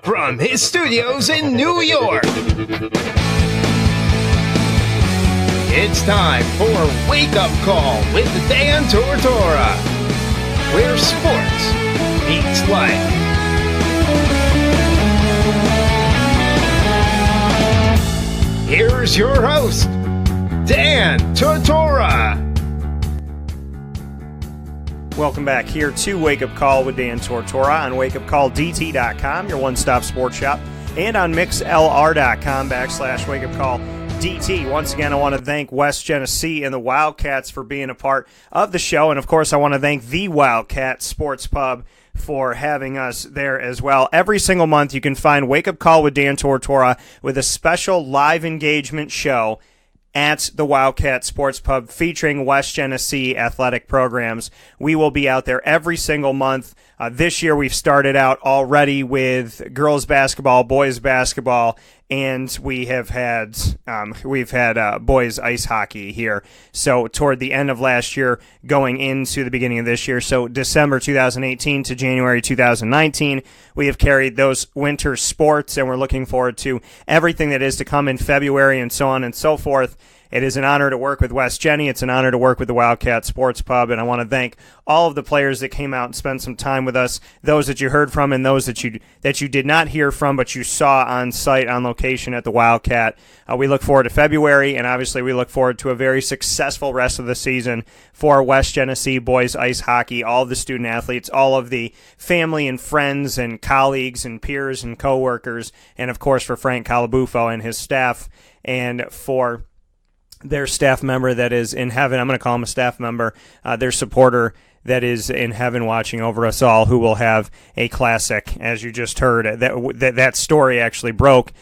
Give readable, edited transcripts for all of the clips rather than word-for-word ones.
from his studios in New York, it's time for Wake Up Call with Dan Tortora, where sports meets life. Here's your host, Dan Tortora. Welcome back here to Wake Up Call with Dan Tortora on wakeupcalldt.com, your one-stop sports shop, and on mixlr.com/wakeupcalldt. Once again, I want to thank West Genesee and the Wildcats for being a part of the show, and of course, I want to thank the Wildcat Sports Pub for having us there as well. Every single month, you can find Wake Up Call with Dan Tortora with a special live engagement show at the Wildcat Sports Pub featuring West Genesee athletic programs. We will be out there every single month. This year we've started out already with girls basketball, boys basketball, and we've had boys ice hockey here. So toward the end of last year, going into the beginning of this year, so December 2018 to January 2019, we have carried those winter sports, and we're looking forward to everything that is to come in February and so on and so forth. It is an honor to work with West Genny. It's an honor to work with the Wildcat Sports Pub, and I want to thank all of the players that came out and spent some time with us, those that you heard from and those that you did not hear from but you saw on site, on location at the Wildcat. We look forward to February, and obviously we look forward to a very successful rest of the season for West Genesee boys ice hockey, all of the student athletes, all of the family and friends and colleagues and peers and coworkers, and of course for Frank Calabufo and his staff, and for their staff member that is in heaven. I'm going to call him a staff member, their supporter that is in heaven watching over us all, who will have a classic, as you just heard. That story actually broke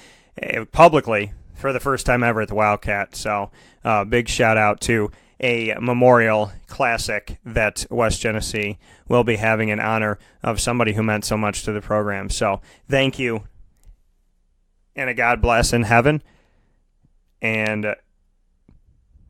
publicly for the first time ever at the Wildcat. So big shout out to a memorial classic that West Genesee will be having in honor of somebody who meant so much to the program. So thank you, and a God bless in heaven. And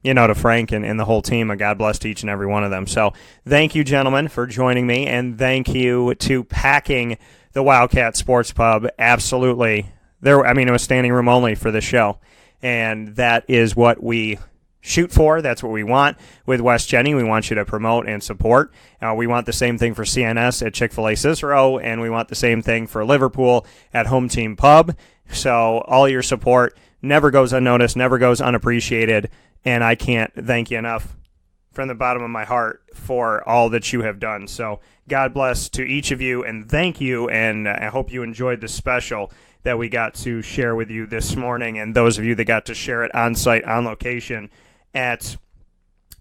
to Frank and the whole team, a God bless to each and every one of them. So thank you, gentlemen, for joining me, and thank you to packing the Wildcat Sports Pub. Absolutely. It was standing room only for the show, and that is what we shoot for. That's what we want with West Genny. We want you to promote and support. We want the same thing for CNS at Chick-fil-A Cicero, and we want the same thing for Liverpool at Home Team Pub. So all your support never goes unnoticed, never goes unappreciated. And I can't thank you enough from the bottom of my heart for all that you have done. So God bless to each of you, and thank you, and I hope you enjoyed the special that we got to share with you this morning, and those of you that got to share it on site, on location at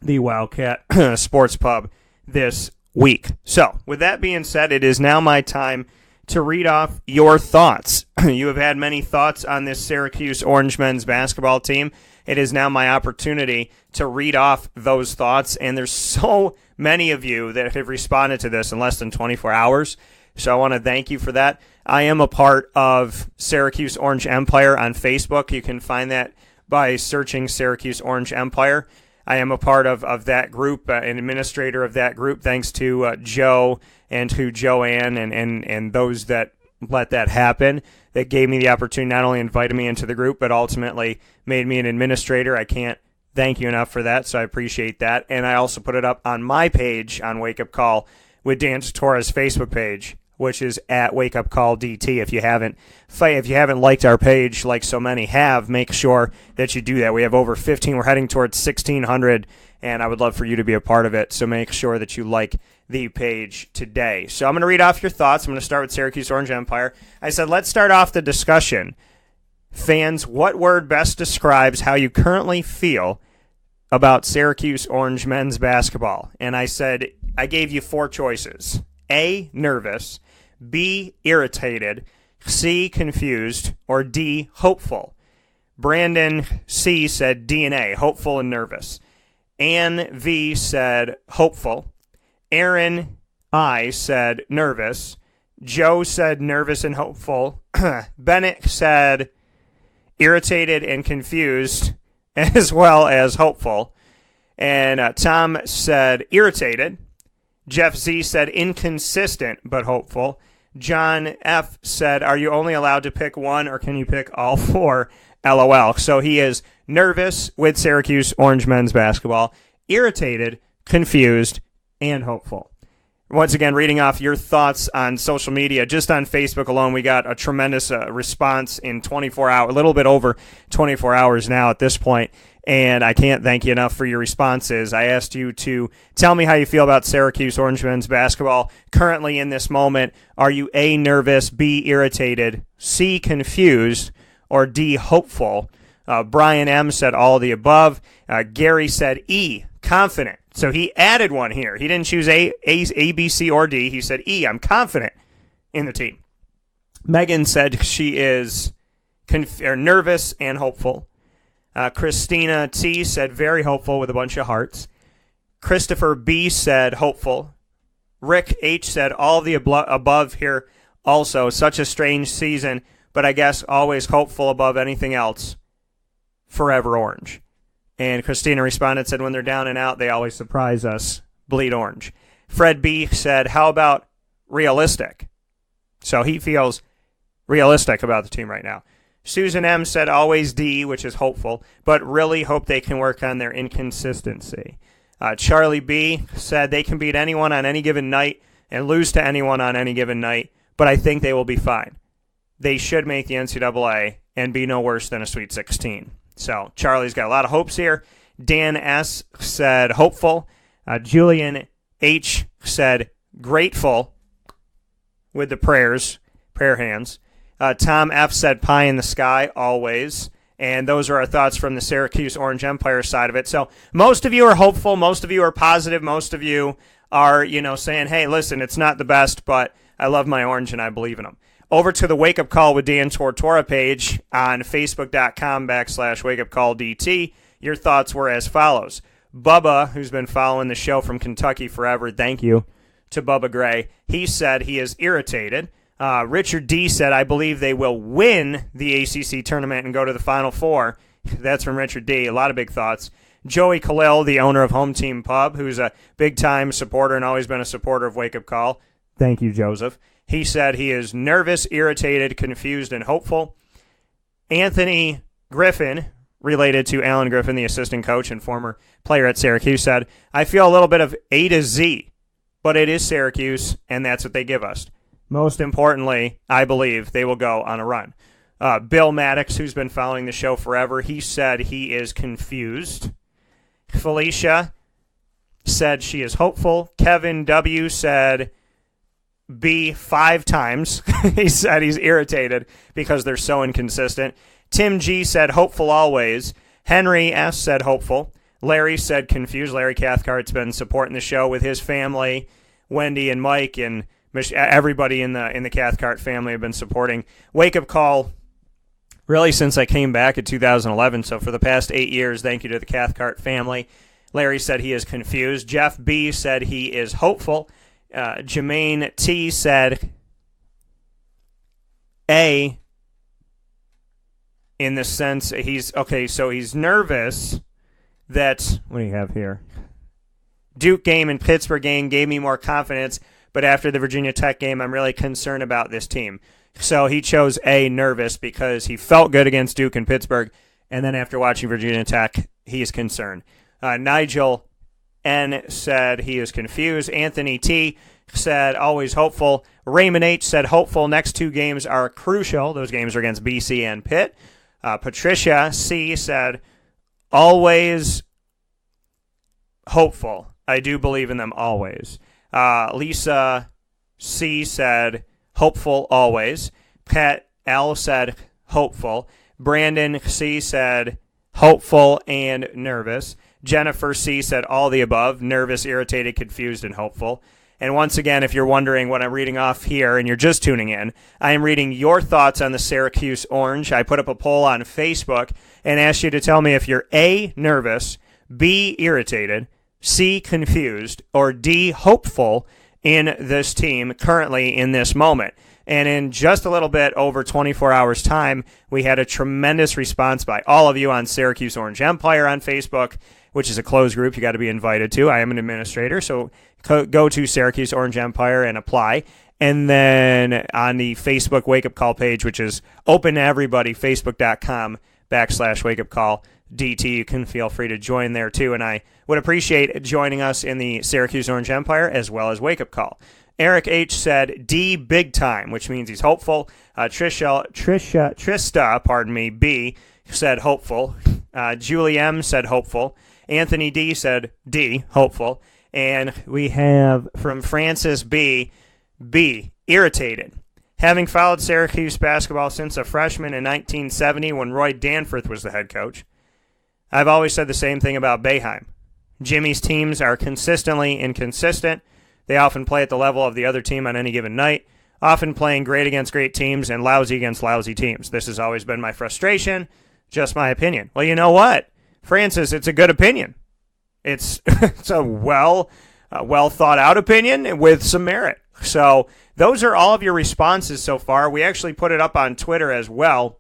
the Wildcat Sports Pub this week. So with that being said, it is now my time to read off your thoughts. You have had many thoughts on this Syracuse Orange men's basketball team. It is now my opportunity to read off those thoughts, and there's so many of you that have responded to this in less than 24 hours, so I want to thank you for that. I am a part of Syracuse Orange Empire on Facebook. You can find that by searching Syracuse Orange Empire. I am a part of that group, an administrator of that group, thanks to Joe and to Joanne and those that let that happen, that gave me the opportunity, not only invited me into the group, but ultimately made me an administrator. I can't thank you enough for that, so I appreciate that. And I also put it up on my page on Wake Up Call with Dan Tortora's Facebook page, which is at Wake Up Call DT. If you haven't liked our page like so many have, make sure that you do that. We have over 15. We're heading towards 1,600, and I would love for you to be a part of it. So make sure that you like the page today. So I'm going to read off your thoughts. I'm going to start with Syracuse Orange Empire. I said, let's start off the discussion. Fans, what word best describes how you currently feel about Syracuse Orange men's basketball? And I said, I gave you 4 choices. A, nervous. B, irritated. C, confused. Or D, hopeful. Brandon C said D and A, hopeful and nervous. Ann V said hopeful. Aaron I said nervous. Joe said nervous and hopeful. Bennett said irritated and confused, as well as hopeful. And Tom said irritated. Jeff Z said inconsistent but hopeful. John F. said, are you only allowed to pick one or can you pick all four? LOL. So he is nervous with Syracuse Orange men's basketball, irritated, confused, and hopeful. Once again, reading off your thoughts on social media. Just on Facebook alone, we got a tremendous response in 24 hours, a little bit over 24 hours now at this point, and I can't thank you enough for your responses. I asked you to tell me how you feel about Syracuse Orange men's basketball currently in this moment. Are you A, nervous, B, irritated, C, confused, or D, hopeful? Brian M. said all of the above. Gary said E, confident. So he added one here. He didn't choose A, B, C, or D. He said E, I'm confident in the team. Megan said she is nervous and hopeful. Christina T. said very hopeful with a bunch of hearts. Christopher B. said hopeful. Rick H. said all the above here also. Such a strange season, but I guess always hopeful above anything else. Forever Orange. And Christina responded, said when they're down and out, they always surprise us. Bleed orange. Fred B. said, how about realistic? So he feels realistic about the team right now. Susan M. said always D, which is hopeful, but really hope they can work on their inconsistency. Charlie B. said they can beat anyone on any given night and lose to anyone on any given night, but I think they will be fine. They should make the NCAA and be no worse than a Sweet 16. So Charlie's got a lot of hopes here. Dan S. said hopeful. Julian H. said grateful with the prayer hands. Tom F. said pie in the sky, always. And those are our thoughts from the Syracuse Orange Empire side of it. So most of you are hopeful. Most of you are positive. Most of you are, saying, hey, listen, it's not the best, but I love my Orange and I believe in them. Over to the Wake Up Call with Dan Tortora page on Facebook.com/WakeUpCallDT. Your thoughts were as follows. Bubba, who's been following the show from Kentucky forever, thank you to Bubba Gray. He said he is irritated. Richard D. said, I believe they will win the ACC tournament and go to the Final Four. That's from Richard D. A lot of big thoughts. Joey Khalil, the owner of Home Team Pub, who's a big-time supporter and always been a supporter of Wake Up Call. Thank you, Joseph. He said he is nervous, irritated, confused, and hopeful. Anthony Griffin, related to Alan Griffin, the assistant coach and former player at Syracuse, said, I feel a little bit of A to Z, but it is Syracuse, and that's what they give us. Most importantly, I believe they will go on a run. Bill Maddox, who's been following the show forever, he said he is confused. Felicia said she is hopeful. Kevin W. said B 5 times. He said he's irritated because they're so inconsistent. Tim G. said hopeful always. Henry S. said hopeful. Larry said confused. Larry Cathcart's been supporting the show with his family. Wendy and Mike and everybody in the Cathcart family have been supporting Wake Up Call really since I came back in 2011. So for the past 8 years, thank you to the Cathcart family. Larry said he is confused. Jeff B. said he is hopeful. Jermaine T. said A, in the sense he's nervous that, what do you have here? Duke game and Pittsburgh game gave me more confidence, but after the Virginia Tech game, I'm really concerned about this team. So he chose A, nervous, because he felt good against Duke and Pittsburgh, and then after watching Virginia Tech, he's concerned. Nigel N. said he is confused. Anthony T. said always hopeful. Raymond H. said hopeful. Next 2 games are crucial. Those games are against BC and Pitt. Patricia C. said always hopeful. I do believe in them always. Lisa C. said hopeful always. Pat L. said hopeful. Brandon C. said hopeful and nervous. Jennifer C. said all the above, nervous, irritated, confused, and hopeful. And once again, if you're wondering what I'm reading off here and you're just tuning in, I am reading your thoughts on the Syracuse Orange. I put up a poll on Facebook and asked you to tell me if you're A, nervous, B, irritated, C, confused, or D, hopeful in this team currently in this moment. And in just a little bit over 24 hours' time, we had a tremendous response by all of you on Syracuse Orange Empire on Facebook, which is a closed group you got to be invited to. I am an administrator, so go to Syracuse Orange Empire and apply. And then on the Facebook Wake Up Call page, which is open to everybody, facebook.com/wakeupcalldt. You can feel free to join there too. And I would appreciate joining us in the Syracuse Orange Empire as well as Wake Up Call. Eric H. said D big time, which means he's hopeful. Trista, B, said hopeful. Julie M. said hopeful. Anthony D. said D, hopeful. And we have from Francis B., irritated. Having followed Syracuse basketball since a freshman in 1970 when Roy Danforth was the head coach, I've always said the same thing about Boeheim. Jimmy's teams are consistently inconsistent. They often play at the level of the other team on any given night, often playing great against great teams and lousy against lousy teams. This has always been my frustration, just my opinion. Well, you know what, Francis, it's a good opinion. It's a well thought out opinion with some merit. So those are all of your responses so far. We actually put it up on Twitter as well.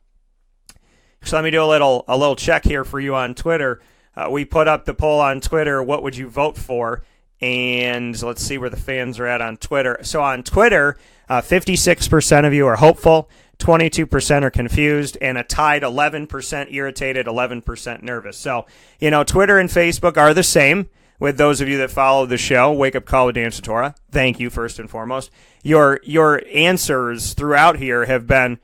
So let me do a little check here for you on Twitter. We put up the poll on Twitter, what would you vote for? And let's see where the fans are at on Twitter. So on Twitter, 56% of you are hopeful, 22% are confused, and a tied 11% irritated, 11% nervous. So, Twitter and Facebook are the same. With those of you that follow the show, Wake Up Call with Dan Tortora, thank you first and foremost. Your answers throughout here have been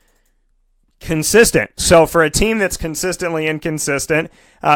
consistent. So for a team that's consistently inconsistent,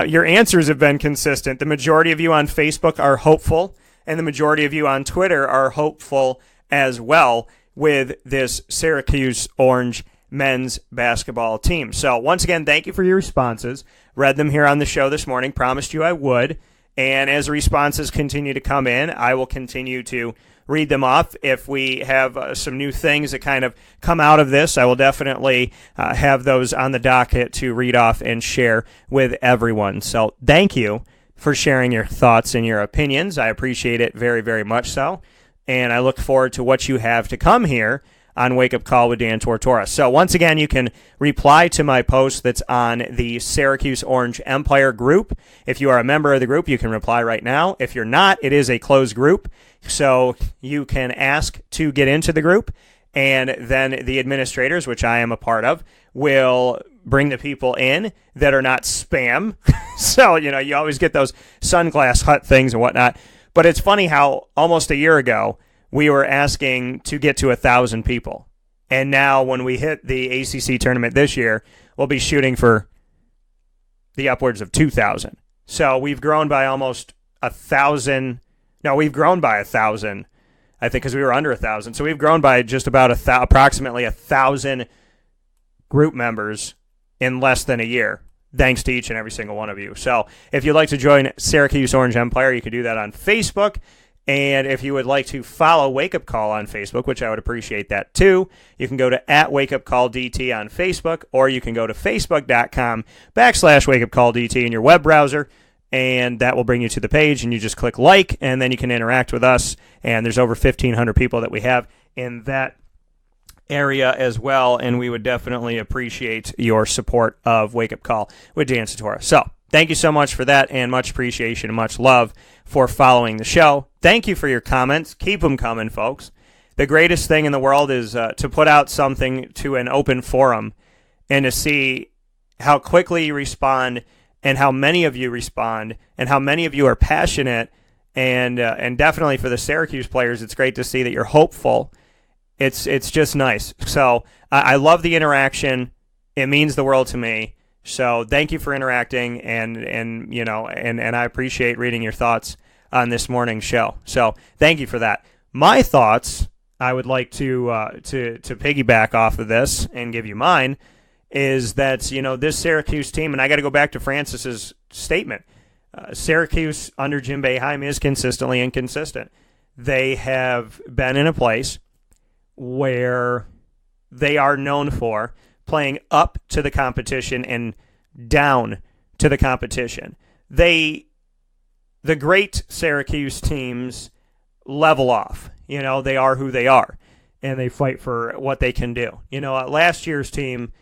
your answers have been consistent. The majority of you on Facebook are hopeful, and the majority of you on Twitter are hopeful as well with this Syracuse Orange men's basketball team. So once again, thank you for your responses. Read them here on the show this morning. Promised you I would. And as responses continue to come in, I will continue to read them off. If we have some new things that kind of come out of this, I will definitely have those on the docket to read off and share with everyone. So thank you for sharing your thoughts and your opinions. I appreciate it very, very much so. And I look forward to what you have to come here on Wake Up Call with Dan Tortora. So once again, you can reply to my post that's on the Syracuse Orange Empire group. If you are a member of the group, you can reply right now. If you're not, it is a closed group, so you can ask to get into the group, and then the administrators, which I am a part of, will bring the people in that are not spam. So, you always get those sunglass hut things and whatnot. But it's funny how almost a year ago, we were asking to get to 1,000 people. And now when we hit the ACC tournament this year, we'll be shooting for the upwards of 2,000. So we've grown by almost 1,000. No, we've grown by 1,000, I think, because we were under 1,000. So we've grown by just about approximately 1,000 group members in less than a year, thanks to each and every single one of you. So if you'd like to join Syracuse Orange Empire, you can do that on Facebook. And if you would like to follow Wake Up Call on Facebook, which I would appreciate that too, you can go to @WakeUpCallDT on Facebook, or you can go to facebook.com/WakeUpCallDT in your web browser, and that will bring you to the page, and you just click like, and then you can interact with us. And there's over 1,500 people that we have in that area as well, and we would definitely appreciate your support of Wake Up Call with Dan Tortora. So thank you so much for that, and much appreciation and much love for following the show. Thank you for your comments. Keep them coming, folks. The greatest thing in the world is to put out something to an open forum and to see how quickly you respond and how many of you respond and how many of you are passionate. And definitely for the Syracuse players, it's great to see that you're hopeful. It's just nice. So I love the interaction. It means the world to me. So thank you for interacting, and I appreciate reading your thoughts on this morning's show. So thank you for that. My thoughts, I would like to piggyback off of this and give you mine, is that this Syracuse team, and I got to go back to Francis's statement. Syracuse under Jim Boeheim is consistently inconsistent. They have been in a place where they are known for playing up to the competition and down to the competition. The great Syracuse teams level off. They are who they are, and they fight for what they can do. Last year's team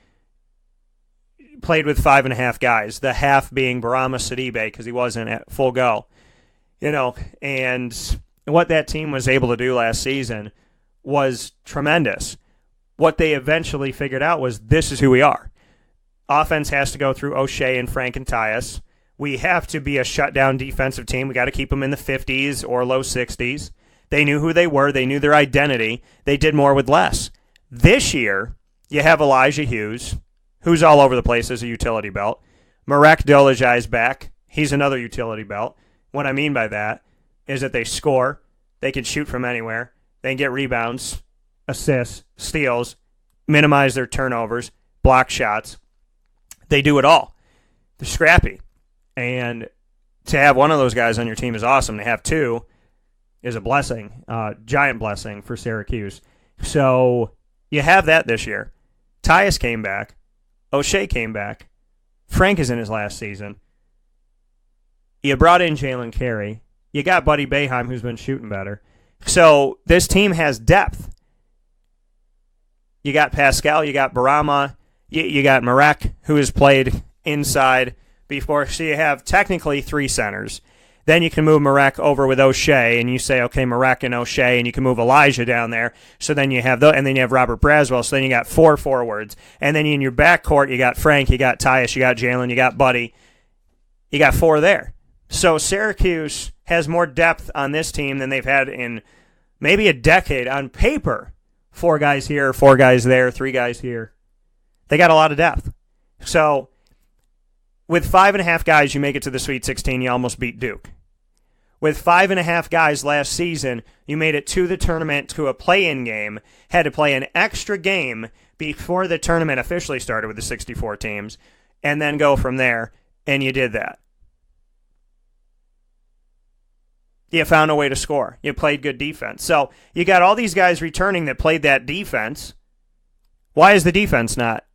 played with 5.5 guys, the half being Barama Sidibe because he wasn't at full go. And what that team was able to do last season was tremendous. What they eventually figured out was this is who we are. Offense has to go through O'Shea and Frank and Tyus. We have to be a shutdown defensive team. We got to keep them in the 50s or low 60s. They knew who they were. They knew their identity. They did more with less. This year, you have Elijah Hughes, who's all over the place as a utility belt. Marek Dolezaj's back. He's another utility belt. What I mean by that is that they score. They can shoot from anywhere. They can get rebounds, assists, steals, minimize their turnovers, block shots. They do it all. They're scrappy. And to have one of those guys on your team is awesome. To have two is a blessing, giant blessing for Syracuse. So you have that this year. Tyus came back. O'Shea came back. Frank is in his last season. You brought in Jalen Carey. You got Buddy Boeheim, who's been shooting better. So this team has depth. You got Pascal. You got Barama. You got Marek, who has played inside before. So you have technically three centers. Then you can move Marek over with O'Shea, and you say, okay, Marek and O'Shea, and you can move Elijah down there. So then you have and then you have Robert Braswell. So then you got four forwards, and then in your backcourt you got Frank, you got Tyus, you got Jalen, you got Buddy. You got four there. So Syracuse has more depth on this team than they've had in maybe a decade on paper. 4 guys here, 4 guys there, 3 guys here. They got a lot of depth. So with 5.5 guys, you make it to the Sweet 16. You almost beat Duke. With 5.5 guys last season, you made it to the tournament, to a play-in game, had to play an extra game before the tournament officially started with the 64 teams, and then go from there, and you did that. You found a way to score. You played good defense. So you got all these guys returning that played that defense. Why is the defense not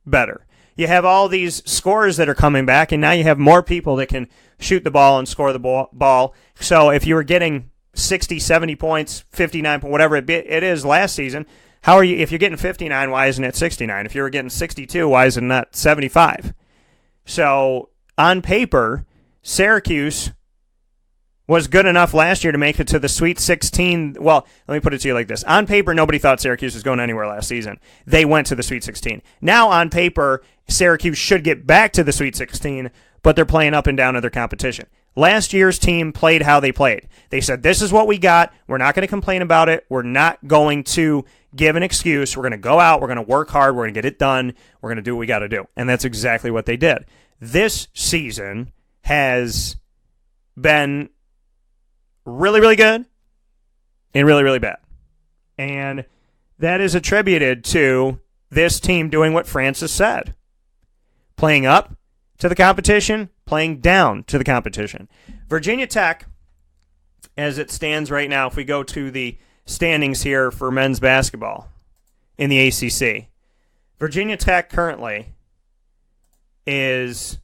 better? You have all these scorers that are coming back, and now you have more people that can shoot the ball and score the ball. So if you were getting 60, 70 points, 59, whatever it is last season, how are you? If you're getting 59, why isn't it 69? If you were getting 62, why is it not 75? So on paper, Syracuse was good enough last year to make it to the Sweet 16. Well, let me put it to you like this. On paper, nobody thought Syracuse was going anywhere last season. They went to the Sweet 16. Now, on paper, Syracuse should get back to the Sweet 16, but they're playing up and down other competition. Last year's team played how they played. They said, this is what we got. We're not going to complain about it. We're not going to give an excuse. We're going to go out. We're going to work hard. We're going to get it done. We're going to do what we got to do. And that's exactly what they did. This season has been really, really good and really, really bad. And that is attributed to this team doing what Francis said. Playing up to the competition, playing down to the competition. Virginia Tech, as it stands right now, if we go to the standings here for men's basketball in the ACC, Virginia Tech currently is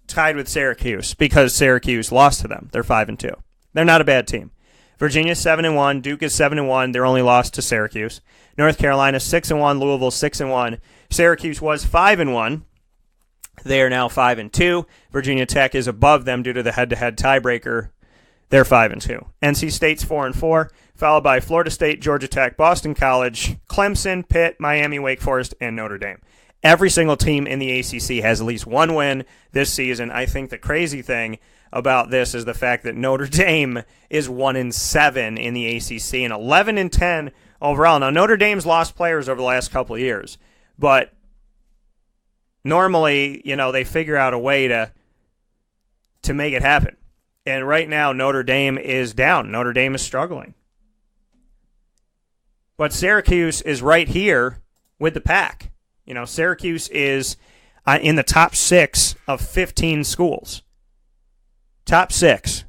tied with Syracuse because Syracuse lost to them. They're 5-2. They're not a bad team. Virginia's 7-1. Duke is 7-1. They're only lost to Syracuse. North Carolina 6-1. Louisville 6-1. Syracuse was 5-1. They are now 5-2. Virginia Tech is above them due to the head-to-head tiebreaker. They're 5-2. NC State's 4-4, followed by Florida State, Georgia Tech, Boston College, Clemson, Pitt, Miami, Wake Forest, and Notre Dame. Every single team in the ACC has at least one win this season. I think the crazy thing about this is the fact that Notre Dame is 1-7 in the ACC and 11-10 overall. Now, Notre Dame's lost players over the last couple of years, but normally, they figure out a way to make it happen. And right now, Notre Dame is down. Notre Dame is struggling. But Syracuse is right here with the pack. Syracuse is in the top 6 of 15 schools. Top 6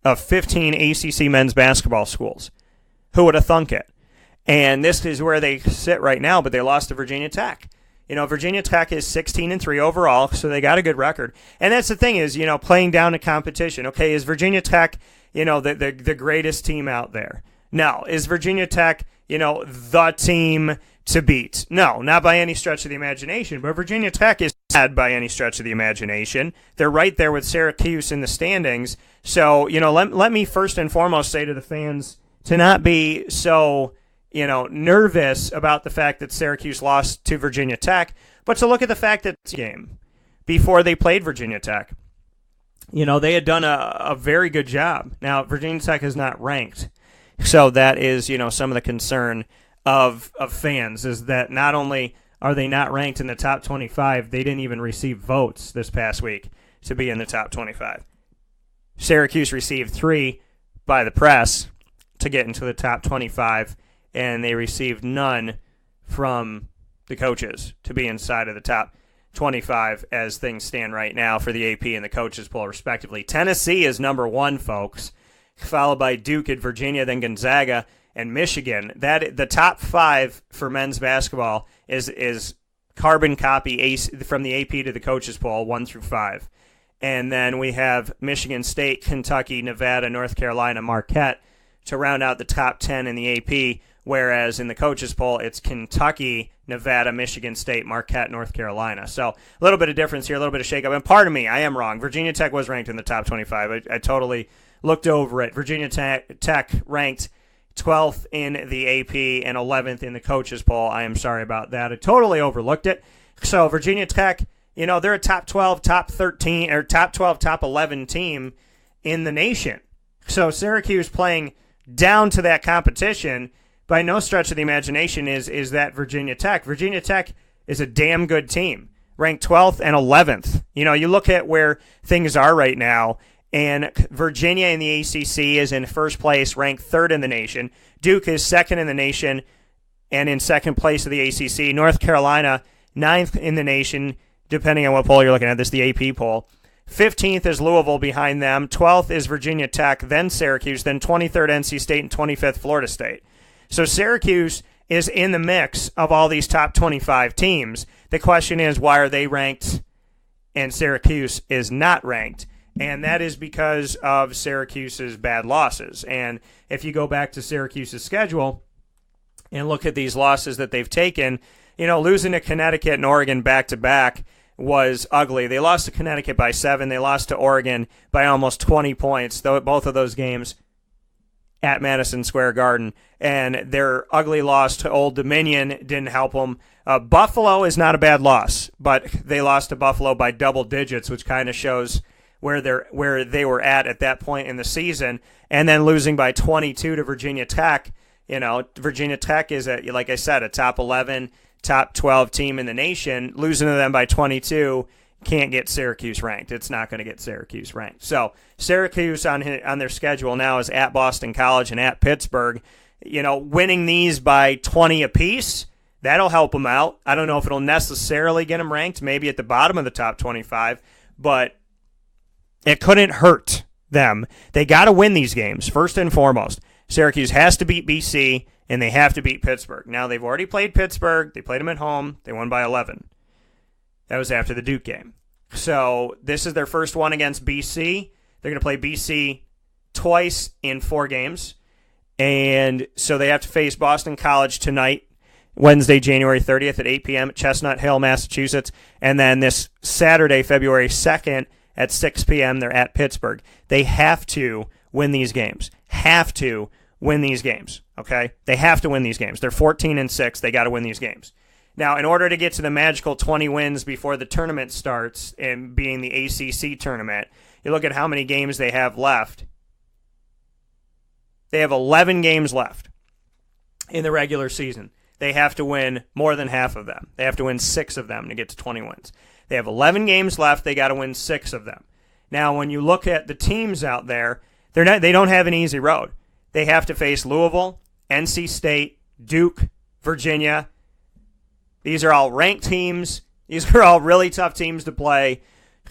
of 15 ACC men's basketball schools. Who would have thunk it? And this is where they sit right now, but they lost to Virginia Tech. Virginia Tech is 16-3 overall, so they got a good record. And that's the thing is, playing down to competition. Okay, is Virginia Tech, the greatest team out there? No. Is Virginia Tech, the team to beat? No, not by any stretch of the imagination. But Virginia Tech is not by any stretch of the imagination. They're right there with Syracuse in the standings. So, let me first and foremost say to the fans to not be so nervous about the fact that Syracuse lost to Virginia Tech, but to look at the fact that this game, before they played Virginia Tech, they had done a very good job. Now, Virginia Tech is not ranked, so that is, some of the concern of fans, is that not only are they not ranked in the top 25, they didn't even receive votes this past week to be in the top 25. Syracuse received 3 by the press to get into the top 25, and they received none from the coaches to be inside of the top 25 as things stand right now for the AP and the coaches poll, respectively. Tennessee is number 1, folks, followed by Duke and Virginia, then Gonzaga and Michigan. The top 5 for men's basketball is carbon copy from the AP to the coaches poll, 1 through 5. And then we have Michigan State, Kentucky, Nevada, North Carolina, Marquette to round out the top 10 in the AP, whereas in the coaches poll, it's Kentucky, Nevada, Michigan State, Marquette, North Carolina. So a little bit of difference here, a little bit of shakeup. And pardon me, I am wrong. Virginia Tech was ranked in the top 25. I totally looked over it. Virginia Tech ranked 12th in the AP and 11th in the coaches poll. I am sorry about that. I totally overlooked it. So Virginia Tech, they're a top 12, top 13, or top 12, top 11 team in the nation. So Syracuse playing down to that competition, by no stretch of the imagination, is that Virginia Tech. Virginia Tech is a damn good team, ranked 12th and 11th. You look at where things are right now, and Virginia in the ACC is in first place, ranked 3rd in the nation. Duke is 2nd in the nation and in 2nd place of the ACC. North Carolina, 9th in the nation, depending on what poll you're looking at. This is the AP poll. 15th is Louisville behind them. 12th is Virginia Tech, then Syracuse, then 23rd NC State, and 25th Florida State. So Syracuse is in the mix of all these top 25 teams. The question is, why are they ranked and Syracuse is not ranked? And that is because of Syracuse's bad losses. And if you go back to Syracuse's schedule and look at these losses that they've taken, losing to Connecticut and Oregon back-to-back was ugly. They lost to Connecticut by 7. They lost to Oregon by almost 20 points, though both of those games at Madison Square Garden. And their ugly loss to Old Dominion didn't help them. Buffalo is not a bad loss, but they lost to Buffalo by double digits, which kind of shows where they were at that point in the season. And then losing by 22 to Virginia Tech. Virginia Tech is, like I said, a top 11, top 12 team in the nation. Losing to them by 22 can't get Syracuse ranked. It's not going to get Syracuse ranked. So Syracuse on their schedule now is at Boston College and at Pittsburgh. Winning these by 20 apiece, that'll help them out. I don't know if it'll necessarily get them ranked, maybe at the bottom of the top 25, but it couldn't hurt them. They got to win these games, first and foremost. Syracuse has to beat BC, and they have to beat Pittsburgh. Now, they've already played Pittsburgh. They played them at home. They won by 11. That was after the Duke game. So this is their first one against BC. They're going to play BC twice in 4 games. And so they have to face Boston College tonight, Wednesday, January 30th at 8 p.m. at Chestnut Hill, Massachusetts. And then this Saturday, February 2nd at 6 p.m., they're at Pittsburgh. They have to win these games. Have to win these games, okay? They have to win these games. They're 14-6. They got to win these games. Now, in order to get to the magical 20 wins before the tournament starts, and being the ACC tournament, you look at how many games they have left. They have 11 games left in the regular season. They have to win more than half of them. They have to win 6 of them to get to 20 wins. They have 11 games left. They got to win 6 of them. Now, when you look at the teams out there, they don't have an easy road. They have to face Louisville, NC State, Duke, Virginia. These are all ranked teams. These are all really tough teams to play.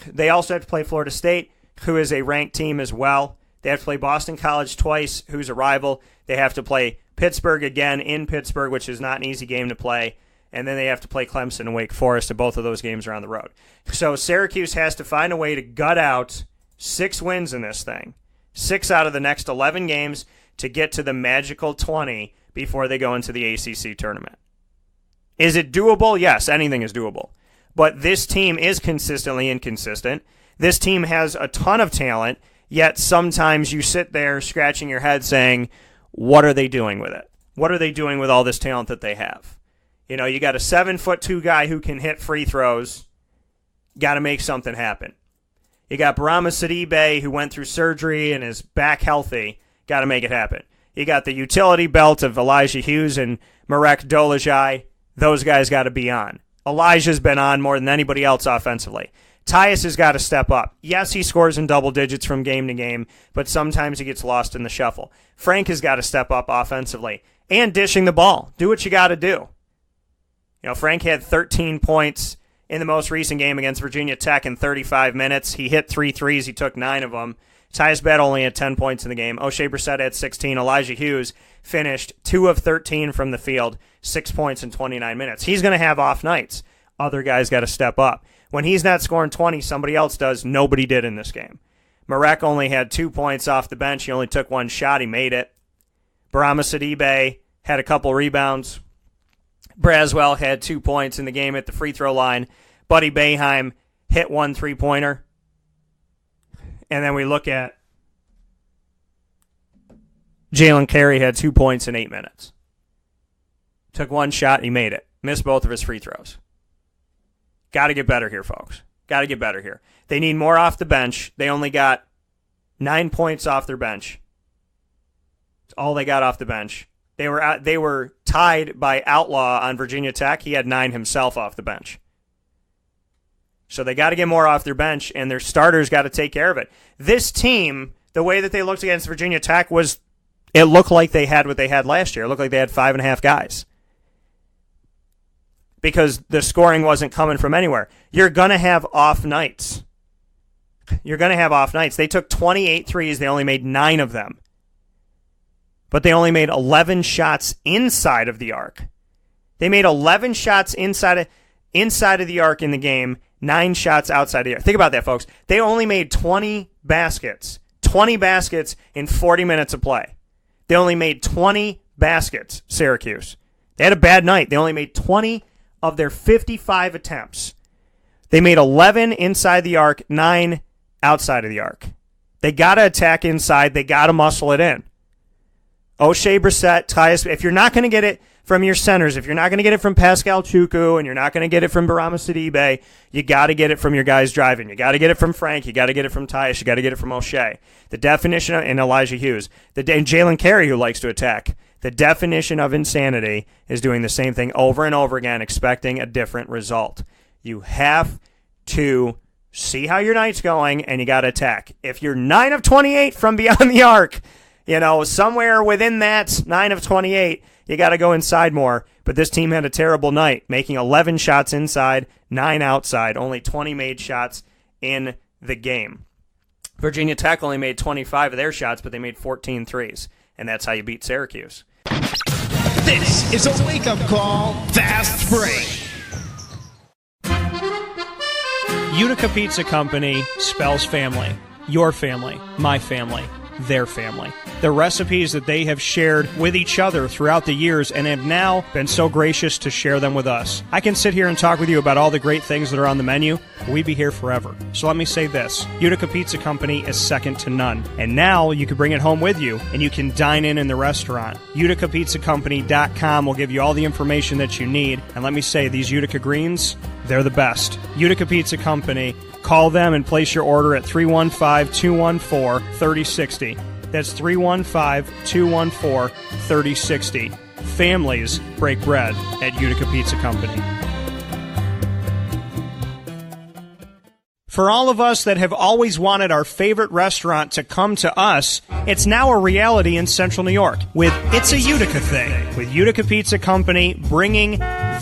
They also have to play Florida State, who is a ranked team as well. They have to play Boston College twice, who's a rival. They have to play Pittsburgh again in Pittsburgh, which is not an easy game to play. And then they have to play Clemson and Wake Forest, and both of those games are on the road. So Syracuse has to find a way to gut out 6 wins in this thing, 6 out of the next 11 games to get to the magical 20 before they go into the ACC tournament. Is it doable? Yes, anything is doable. But this team is consistently inconsistent. This team has a ton of talent, yet sometimes you sit there scratching your head saying, what are they doing with it? What are they doing with all this talent that they have? You know, you got a 7'2" guy who can hit free throws. Got to make something happen. You got Barama Sidibe, who went through surgery and is back healthy. Got to make it happen. You got the utility belt of Elijah Hughes and Marek Dolezaj. Those guys got to be on. Elijah's been on more than anybody else offensively. Tyus has got to step up. Yes, he scores in double digits from game to game, but sometimes he gets lost in the shuffle. Frank has got to step up offensively and dishing the ball. Do what you got to do. You know, Frank had 13 points in the most recent game against Virginia Tech in 35 minutes. He hit 3 threes. He took 9 of them. Tyus Bett only had 10 points in the game. O'Shea Brissett had 16. Elijah Hughes finished 2 of 13 from the field, 6 points in 29 minutes. He's going to have off nights. Other guys got to step up. When he's not scoring 20, somebody else does. Nobody did in this game. Marek only had 2 points off the bench. He only took 1 shot. He made it. Barama Sidibe had a couple rebounds. Braswell had 2 points in the game at the free throw line. Buddy Boeheim hit 1 3-pointer. And then we look at Jalen Carey had 2 points in 8 minutes. Took 1 shot, he made it. Missed both of his free throws. Got to get better here, folks. Got to get better here. They need more off the bench. They only got 9 points off their bench. That's all they got off the bench. They were tied by Outlaw on Virginia Tech. He had 9 himself off the bench. So they got to get more off their bench, and their starters got to take care of it. This team, the way that they looked against Virginia Tech it looked like they had what they had last year. It looked like they had 5.5 guys. Because the scoring wasn't coming from anywhere. You're going to have off nights. You're going to have off nights. They took 28 threes. They only made 9 of them. But they only made 11 shots inside of the arc. They made 11 shots inside of the arc in the game, 9 shots outside the arc. Think about that, folks. They only made 20 baskets. 20 baskets in 40 minutes of play. They only made 20 baskets, Syracuse. They had a bad night. They only made 20 of their 55 attempts. They made 11 inside the arc, 9 outside of the arc. They got to attack inside. They got to muscle it in. O'Shea Brissett, Tyus, if you're not going to get it from your centers, if you're not going to get it from Pascal Chukwu, and you're not going to get it from Barama Sidibe, you got to get it from your guys driving. You got to get it from Frank. You got to get it from Tyus. You got to get it from O'Shea. The definition of, and Elijah Hughes. And Jalen Carey, who likes to attack. The definition of insanity is doing the same thing over and over again, expecting a different result. You have to see how your night's going, and you got to attack. If you're 9 of 28 from beyond the arc, you know, somewhere within that 9 of 28, you got to go inside more. But this team had a terrible night, making 11 shots inside, 9 outside, only 20 made shots in the game. Virginia Tech only made 25 of their shots, but they made 14 threes, and that's how you beat Syracuse. This is a wake-up call, fast break. Utica Pizza Company spells family. Your family, my family, their family. The recipes that they have shared with each other throughout the years and have now been so gracious to share them with us. I can sit here and talk with you about all the great things that are on the menu. We'd be here forever. So let me say this. Utica Pizza Company is second to none. And now you can bring it home with you and you can dine in the restaurant. UticaPizzaCompany.com will give you all the information that you need. And let me say, these Utica greens, they're the best. Utica Pizza Company. Call them and place your order at 315-214-3060. That's 315-214-3060. Families break bread at Utica Pizza Company. For all of us that have always wanted our favorite restaurant to come to us, it's now a reality in Central New York with It's a Utica Thing, with Utica Pizza Company bringing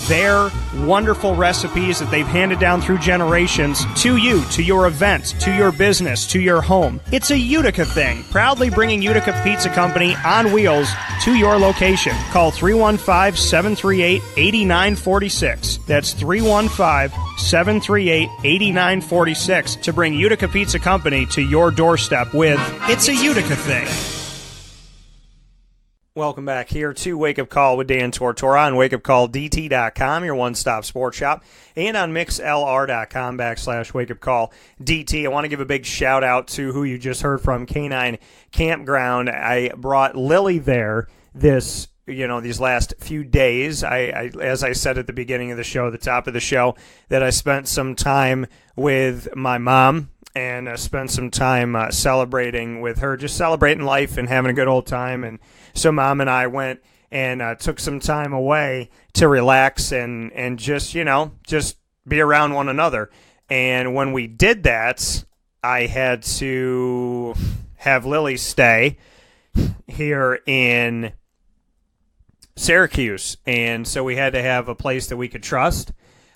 their wonderful recipes that they've handed down through generations to you, to your event, to your business, to your home. It's a Utica Thing, proudly bringing Utica Pizza Company on wheels to your location. Call 315-738-8946. That's 315-738-8946 to bring Utica Pizza Company to your doorstep with It's a Utica Thing. Welcome back here to Wake Up Call with Dan Tortora on wakeupcalldt.com, your one-stop sports shop, and on mixlr.com/wakeupcalldt. I want to give a big shout-out to who you just heard from, K9 Kampground. I brought Lily there this these last few days. I as I said at the beginning of the show, the top of the show, that I spent some time with my mom and spent some time celebrating with her, just celebrating life and having a good old time. And so Mom and I went and took some time away to relax and just be around one another. And when we did that, I had to have Lily stay here in Syracuse. And so we had to have a place that we could trust,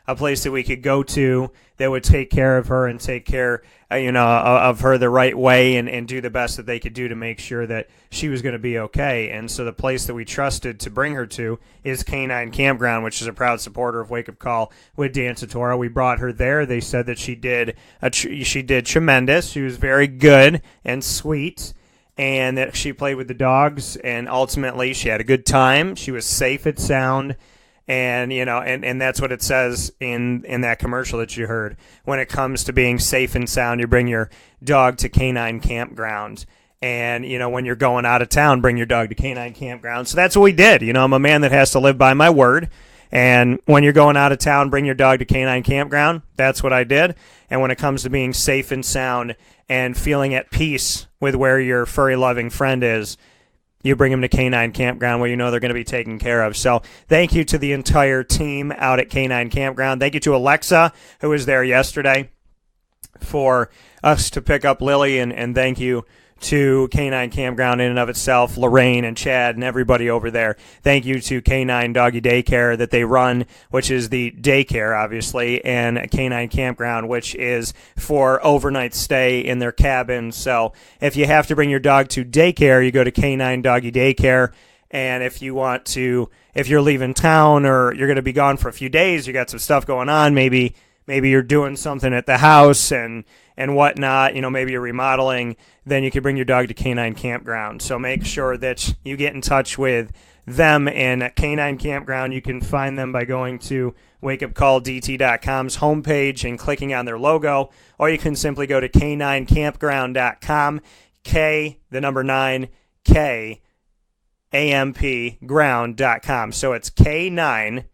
a place that we could go to that would take care of her and take care, of her the right way and do the best that they could do to make sure that she was going to be okay. And so the place that we trusted to bring her to is Canine Kampground, which is a proud supporter of Wake Up Call with Dan Tortora. We brought her there. They said that she did tremendous. She was very good and sweet, and that she played with the dogs, and ultimately she had a good time. She was safe and sound. And, and that's what it says in that commercial that you heard. When it comes to being safe and sound, you bring your dog to Canine Kampground. And, when you're going out of town, bring your dog to Canine Kampground. So that's what we did. I'm a man that has to live by my word. And when you're going out of town, bring your dog to Canine Kampground. That's what I did. And when it comes to being safe and sound and feeling at peace with where your furry loving friend is, you bring them to Canine Kampground where they're going to be taken care of. So thank you to the entire team out at Canine Kampground. Thank you to Alexa, who was there yesterday, for us to pick up Lily. And thank you to Canine Kampground in and of itself, Lorraine and Chad and everybody over there. Thank you to Canine Doggy Daycare that they run, which is the daycare, obviously, and Canine Kampground, which is for overnight stay in their cabin. So if you have to bring your dog to daycare, you go to Canine Doggy Daycare. And if you're leaving town or you're going to be gone for a few days, you got some stuff going on, maybe you're doing something at the house and whatnot, maybe you're remodeling, then you can bring your dog to Canine Kampground. So make sure that you get in touch with them in Canine Kampground. You can find them by going to wakeupcalldt.com's homepage and clicking on their logo, or you can simply go to caninecampground.com, K9campground.com. So it's K9,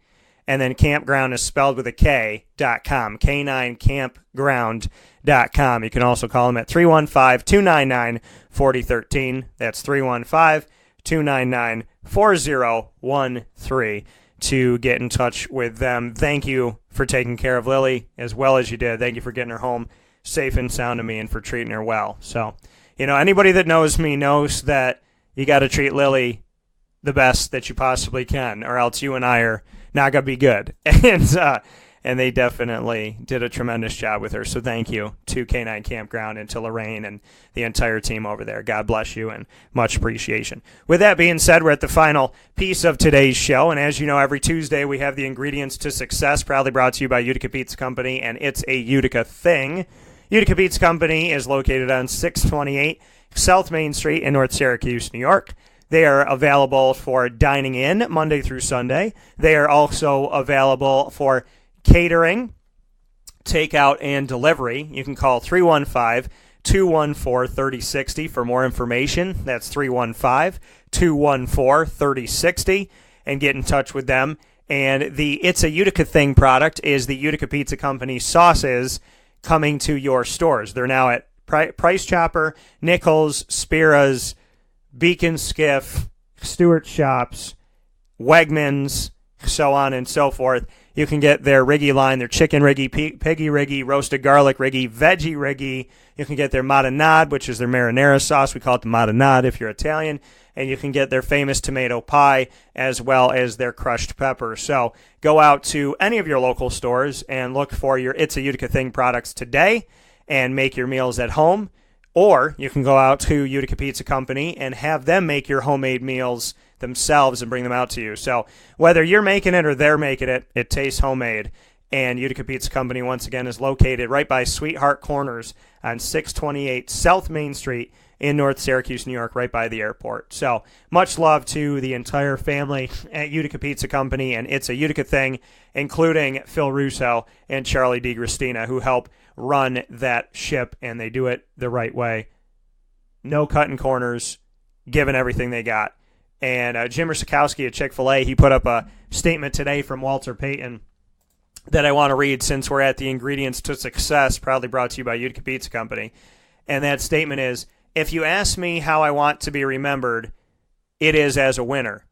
and then campground is spelled with a K.com, K9campground.com. You can also call them at 315-299-4013. That's 315-299-4013 to get in touch with them. Thank you for taking care of Lily as well as you did. Thank you for getting her home safe and sound to me and for treating her well. So, anybody that knows me knows that you got to treat Lily the best that you possibly can, or else you and I are not going to be good. And they definitely did a tremendous job with her. So thank you to Canine Kampground and to Lorraine and the entire team over there. God bless you and much appreciation. With that being said, we're at the final piece of today's show. And as you know, every Tuesday we have the Ingredients to Success, proudly brought to you by Utica Pizza Company, and it's a Utica thing. Utica Pizza Company is located on 628 South Main Street in North Syracuse, New York. They are available for dining in Monday through Sunday. They are also available for catering, takeout, and delivery. You can call 315-214-3060 for more information. That's 315-214-3060, and get in touch with them. And the It's a Utica Thing product is the Utica Pizza Company sauces coming to your stores. They're now at Price Chopper, Nichols, Spira's, Beacon Skiff, Stewart Shops, Wegmans, so on and so forth. You can get their Riggy line, their chicken Riggy, piggy Riggy, roasted garlic Riggy, veggie Riggy. You can get their marinade, which is their marinara sauce. We call it the marinade if you're Italian. And you can get their famous tomato pie as well as their crushed pepper. So go out to any of your local stores and look for your It's a Utica Thing products today and make your meals at home. Or you can go out to Utica Pizza Company and have them make your homemade meals themselves and bring them out to you. So whether you're making it or they're making it, it tastes homemade. And Utica Pizza Company, once again, is located right by Sweetheart Corners on 628 South Main Street in North Syracuse, New York, right by the airport. So much love to the entire family at Utica Pizza Company, and It's a Utica Thing, including Phil Russo and Charlie DiGristina, who help run that ship, and they do it the right way. No cutting corners, giving everything they got. And Jim Sikowski at Chick-fil-A, he put up a statement today from Walter Payton that I want to read since we're at the Ingredients to Success, proudly brought to you by Utica Pizza Company. And that statement is, if you ask me how I want to be remembered, it is as a winner.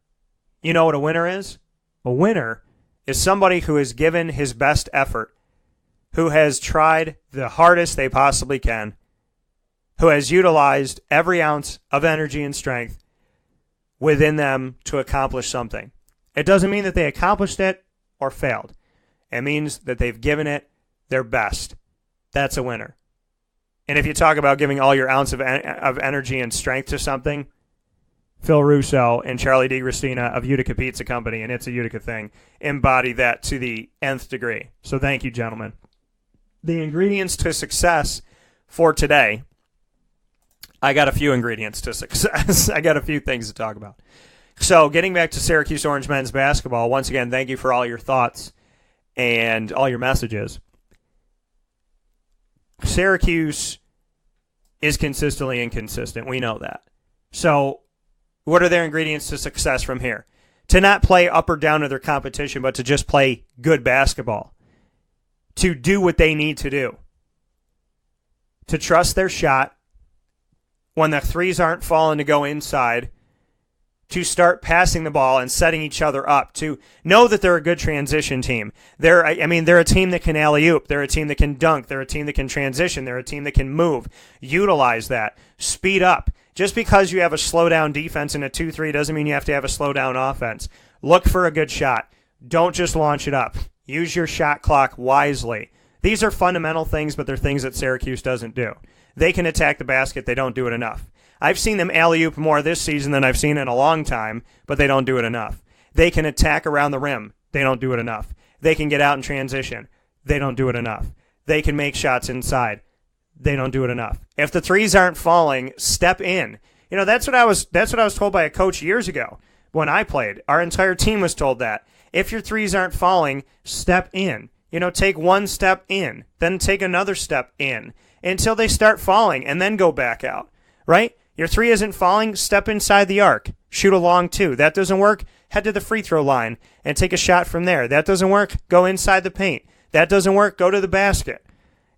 You know what a winner is? A winner is somebody who has given his best effort, who has tried the hardest they possibly can, who has utilized every ounce of energy and strength within them to accomplish something. It doesn't mean that they accomplished it or failed. It means that they've given it their best. That's a winner. And if you talk about giving all your ounce of energy and strength to something, Phil Russo and Charlie DiGristina of Utica Pizza Company, and It's a Utica Thing, embody that to the nth degree. So thank you, gentlemen. The ingredients to success for today, I got a few ingredients to success. I got a few things to talk about. So getting back to Syracuse Orange men's basketball, once again, thank you for all your thoughts and all your messages. Syracuse is consistently inconsistent. We know that. So what are their ingredients to success from here? To not play up or down to their competition, but to just play good basketball. To do what they need to do. To trust their shot. When the threes aren't falling, to go inside. To start passing the ball and setting each other up. To know that they're a good transition team. They're a team that can alley-oop. They're a team that can dunk. They're a team that can transition. They're a team that can move. Utilize that. Speed up. Just because you have a slow-down defense in a 2-3 doesn't mean you have to have a slow-down offense. Look for a good shot. Don't just launch it up. Use your shot clock wisely. These are fundamental things, but they're things that Syracuse doesn't do. They can attack the basket. They don't do it enough. I've seen them alley-oop more this season than I've seen in a long time, but they don't do it enough. They can attack around the rim. They don't do it enough. They can get out in transition. They don't do it enough. They can make shots inside. They don't do it enough. If the threes aren't falling, step in. You know, that's what I was told by a coach years ago when I played. Our entire team was told that. If your threes aren't falling, step in. You know, take one step in, then take another step in until they start falling and then go back out, right? Your three isn't falling, step inside the arc. Shoot a long two. That doesn't work, head to the free throw line and take a shot from there. That doesn't work, go inside the paint. That doesn't work, go to the basket.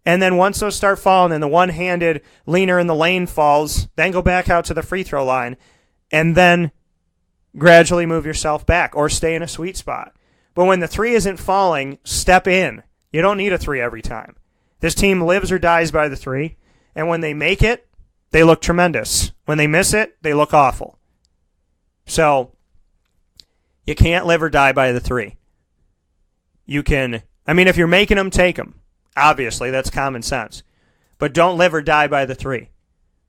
And then once those start falling and the one-handed leaner in the lane falls, then go back out to the free throw line and then gradually move yourself back or stay in a sweet spot. But when the three isn't falling, step in. You don't need a three every time. This team lives or dies by the three, and when they make it, they look tremendous. When they miss it, they look awful. So you can't live or die by the three. You can, if you're making them, take them. Obviously, that's common sense. But don't live or die by the three.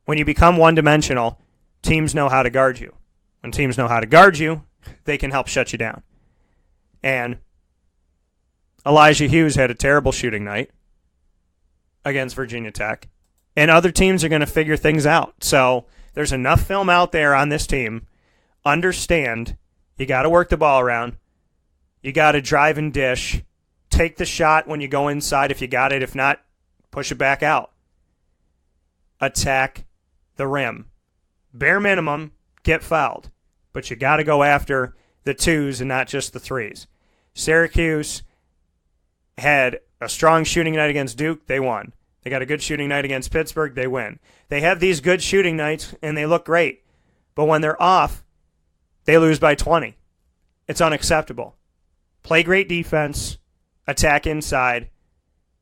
When you become one-dimensional, teams know how to guard you. When teams know how to guard you, they can help shut you down. And Elijah Hughes had a terrible shooting night against Virginia Tech. And other teams are going to figure things out. So there's enough film out there on this team. Understand, you got to work the ball around. You got to drive and dish. Take the shot when you go inside if you got it. If not, push it back out. Attack the rim. Bare minimum, get fouled. But you got to go after the twos and not just the threes. Syracuse had a strong shooting night against Duke. They won. They got a good shooting night against Pittsburgh. They win. They have these good shooting nights, and they look great. But when they're off, they lose by 20. It's unacceptable. Play great defense. Attack inside,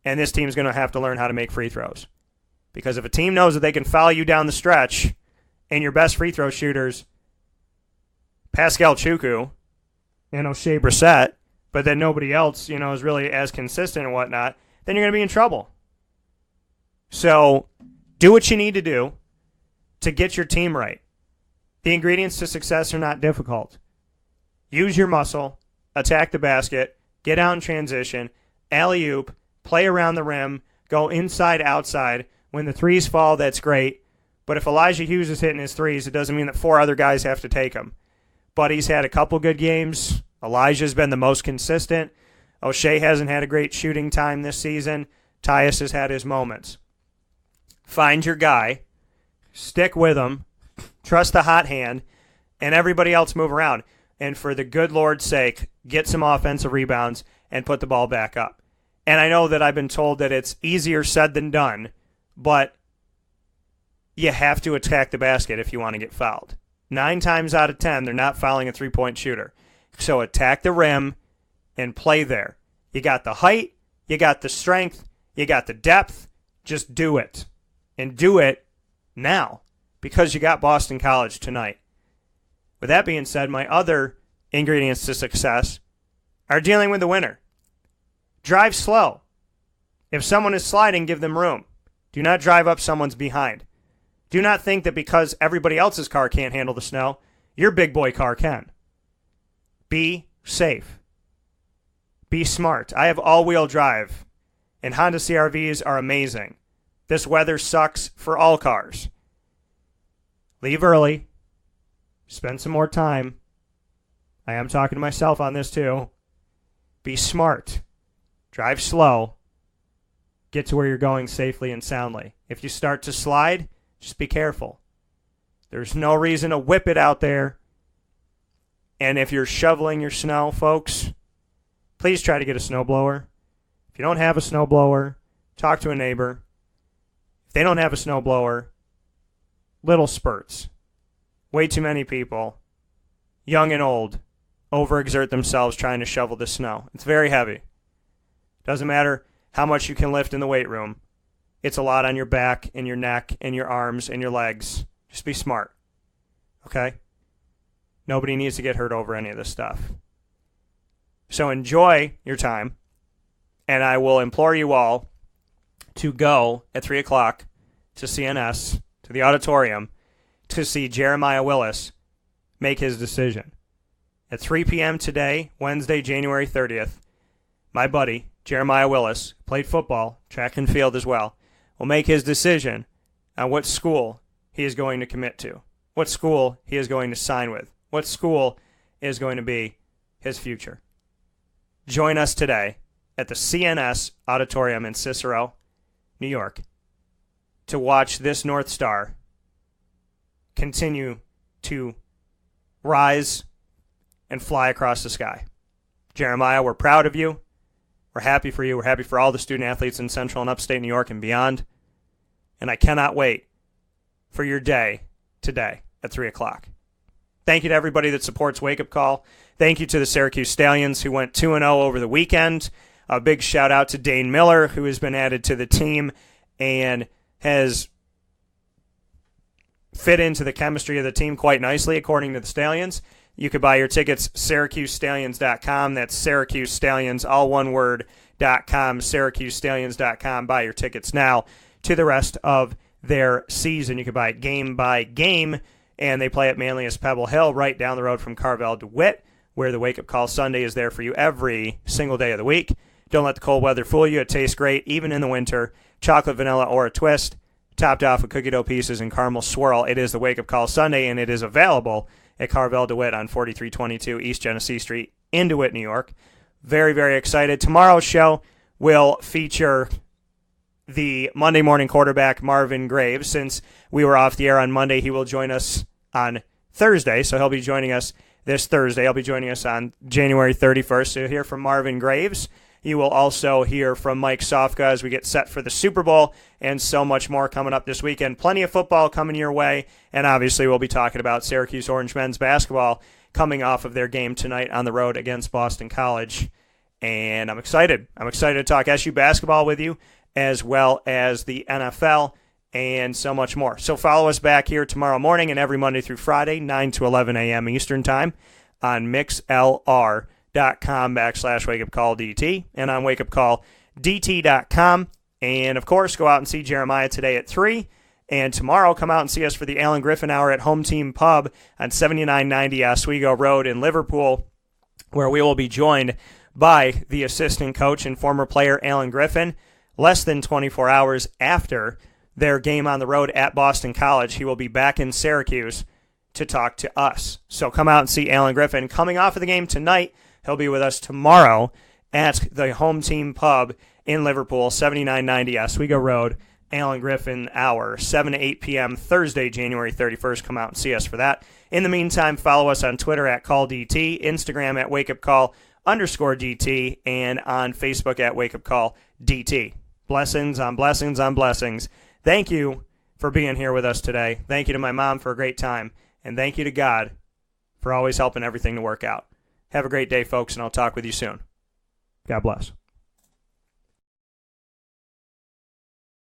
and this team's going to have to learn how to make free throws. Because if a team knows that they can foul you down the stretch, and your best free throw shooters, Pascal Chukwu and O'Shea Brissett, but then nobody else, is really as consistent and whatnot, then you're going to be in trouble. So do what you need to do to get your team right. The ingredients to success are not difficult. Use your muscle, attack the basket, get out in transition, alley-oop, play around the rim, go inside, outside. When the threes fall, that's great. But if Elijah Hughes is hitting his threes, it doesn't mean that four other guys have to take them. Buddy's had a couple good games. Elijah's been the most consistent. O'Shea hasn't had a great shooting time this season. Tyus has had his moments. Find your guy. Stick with him. Trust the hot hand. and everybody else move around. And for the good Lord's sake, get some offensive rebounds and put the ball back up. And I know that I've been told that it's easier said than done, but you have to attack the basket if you want to get fouled. 9 times out of 10, they're not fouling a three-point shooter. So attack the rim and play there. You got the height, you got the strength, you got the depth. Just do it. And do it now, because you got Boston College tonight. With that being said, my other ingredients to success are dealing with the winner. Drive slow. If someone is sliding, give them room. Do not drive up someone's behind. Do not think that because everybody else's car can't handle the snow, your big boy car can. Be safe. Be smart. I have all-wheel drive, and Honda CR-Vs are amazing. This weather sucks for all cars. Leave early. Spend some more time. I am talking to myself on this too. Be smart. Drive slow. Get to where you're going safely and soundly. If you start to slide, just be careful. There's no reason to whip it out there. And if you're shoveling your snow, folks, please try to get a snowblower. If you don't have a snowblower, talk to a neighbor. If they don't have a snowblower, little spurts. Way too many people, young and old, overexert themselves trying to shovel the snow. It's very heavy. Doesn't matter how much you can lift in the weight room. It's a lot on your back and your neck and your arms and your legs. Just be smart. Okay? Nobody needs to get hurt over any of this stuff. So enjoy your time, and I will implore you all to go at 3 o'clock to CNS, to the auditorium, to see Jeremiah Willis make his decision. At 3 p.m. today, Wednesday, January 30th, my buddy, Jeremiah Willis, played football, track and field as well, will make his decision on what school he is going to commit to, what school he is going to sign with, what school is going to be his future. Join us today at the CNS Auditorium in Cicero, New York, to watch this North Star continue to rise and fly across the sky. Jeremiah, we're proud of you. We're happy for you. We're happy for all the student athletes in Central and Upstate New York and beyond. And I cannot wait for your day today at 3 o'clock. Thank you to everybody that supports Wake Up Call. Thank you to the Syracuse Stallions who went 2-0 over the weekend. A big shout out to Dane Miller, who has been added to the team and has fit into the chemistry of the team quite nicely, according to the Stallions. You could buy your tickets, SyracuseStallions.com. That's Syracuse Stallions, all one word, .com, SyracuseStallions.com. Buy your tickets now to the rest of their season. You can buy it game by game, and they play at Manlius Pebble Hill, right down the road from Carvel DeWitt, where the Wake Up Call Sunday is there for you every single day of the week. Don't let the cold weather fool you. It tastes great, even in the winter. Chocolate, vanilla, or a twist, topped off with cookie dough pieces and caramel swirl. It is the Wake Up Call Sunday, and it is available at Carvel DeWitt on 4322 East Genesee Street in DeWitt, New York. Very, very excited. Tomorrow's show will feature the Monday morning quarterback, Marvin Graves. Since we were off the air on Monday, he will join us on Thursday, so he'll be joining us this Thursday. He'll be joining us on January 31st. So you'll hear from Marvin Graves. You will also hear from Mike Sofka as we get set for the Super Bowl and so much more coming up this weekend. Plenty of football coming your way, and obviously we'll be talking about Syracuse Orange men's basketball coming off of their game tonight on the road against Boston College. And I'm excited. I'm excited to talk SU basketball with you as well as the NFL and so much more. So follow us back here tomorrow morning and every Monday through Friday, 9 to 11 a.m. Eastern Time on mixlr.com/wakeupcalldt and on wakeupcalldt.com. And, of course, go out and see Jeremiah today at 3. And tomorrow, come out and see us for the Alan Griffin Hour at Home Team Pub on 7990 Oswego Road in Liverpool, where we will be joined by the assistant coach and former player Alan Griffin. Less than 24 hours after their game on the road at Boston College, he will be back in Syracuse to talk to us. So come out and see Alan Griffin. Coming off of the game tonight, he'll be with us tomorrow at the Home Team Pub in Liverpool, 7990 Oswego Road Alan Griffin Hour, 7 to 8 p.m. Thursday, January 31st. Come out and see us for that. In the meantime, follow us on Twitter at CallDT, Instagram at WakeUpCall_DT, and on Facebook at WakeUpCallDT. Blessings on blessings on blessings. Thank you for being here with us today. Thank you to my mom for a great time. And thank you to God for always helping everything to work out. Have a great day, folks, and I'll talk with you soon. God bless.